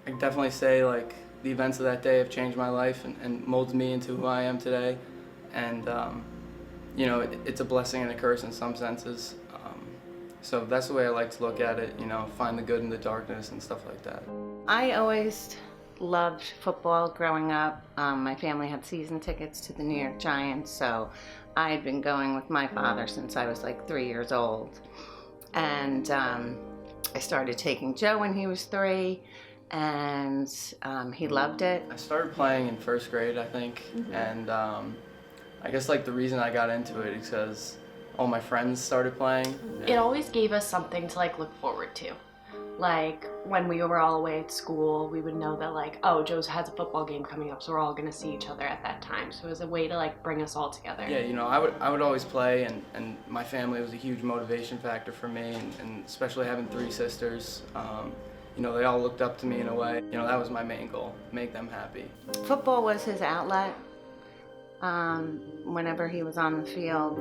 I can definitely say like the events of that day have changed my life and molded me into who I am today. And it's a blessing and a curse in some senses. So that's the way I like to look at it, find the good in the darkness and stuff like that. I always loved football growing up. My family had season tickets to the New York Giants, so I had been going with my father since I was like 3 years old. And I started taking Joe when he was 3, and he loved it. I started playing in first grade, I think, and I guess like the reason I got into it is because all my friends started playing. It always gave us something to like look forward to. Like when we were all away at school, we would know that like, oh, Joe has a football game coming up, so we're all gonna see each other at that time. So it was a way to like bring us all together. Yeah, I would always play, and my family was a huge motivation factor for me, and especially having 3 sisters. They all looked up to me in a way. That was my main goal, make them happy. Football was his outlet. Whenever he was on the field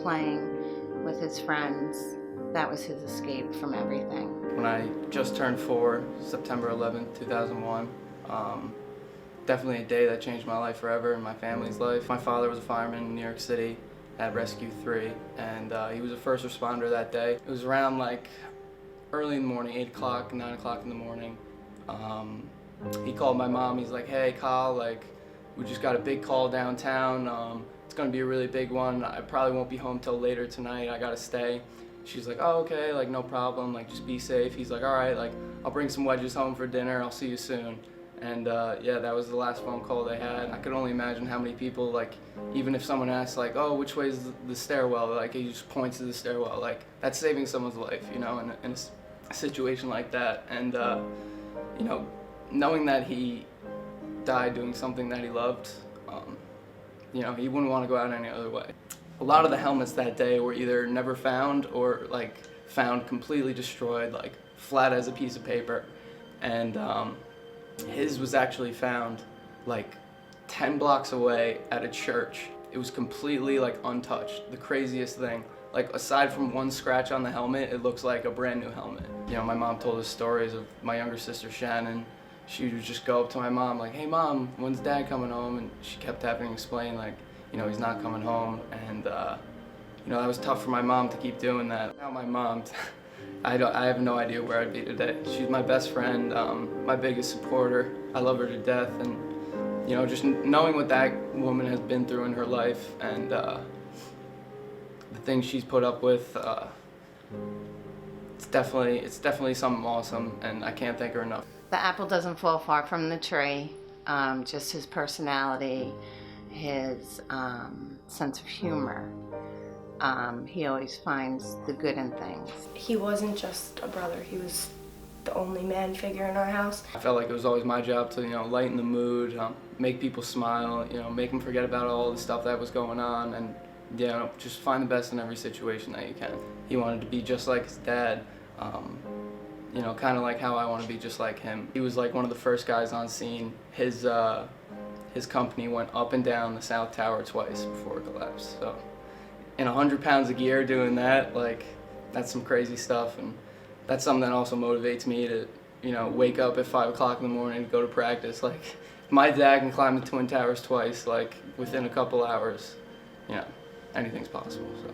playing with his friends, that was his escape from everything. When I just turned 4, September 11th, 2001, definitely a day that changed my life forever and my family's life. My father was a fireman in New York City at Rescue 3, and he was a first responder that day. It was around like early in the morning, 8 o'clock, 9 o'clock in the morning. He called my mom. He's like, "Hey, Kyle, like, we just got a big call downtown. It's gonna be a really big one. I probably won't be home till later tonight. I gotta stay." She's like, "Oh, okay, like no problem, like just be safe." He's like, "All right, like I'll bring some wedges home for dinner. I'll see you soon." And yeah, that was the last phone call they had. I could only imagine how many people, like, even if someone asks like, "Oh, which way is the stairwell?" Like he just points to the stairwell. Like that's saving someone's life, in a situation like that. And knowing that he died doing something that he loved, he wouldn't want to go out any other way. A lot of the helmets that day were either never found or like found completely destroyed, like flat as a piece of paper. And his was actually found like 10 blocks away at a church. It was completely like untouched. The craziest thing. Like aside from one scratch on the helmet, it looks like a brand new helmet. My mom told us stories of my younger sister Shannon. She would just go up to my mom like, "Hey mom, when's dad coming home?" And she kept having to explain like, he's not coming home. And that was tough for my mom to keep doing that. Now my mom, I have no idea where I'd be today. She's my best friend, my biggest supporter. I love her to death, and just knowing what that woman has been through in her life and the things she's put up with, it's definitely something awesome, and I can't thank her enough. The apple doesn't fall far from the tree. Just his personality, his sense of humor. He always finds the good in things. He wasn't just a brother, he was the only man figure in our house. I felt like it was always my job to, lighten the mood, make people smile, make them forget about all the stuff that was going on, and just find the best in every situation that you can. He wanted to be just like his dad, kind of like how I want to be just like him. He was like one of the first guys on scene. His company went up and down the South Tower twice before it collapsed. So in 100 pounds of gear doing that, like, that's some crazy stuff, and that's something that also motivates me to, wake up at 5 o'clock in the morning to go to practice. Like, if my dad can climb the Twin Towers twice, like, within a couple hours, anything's possible, so.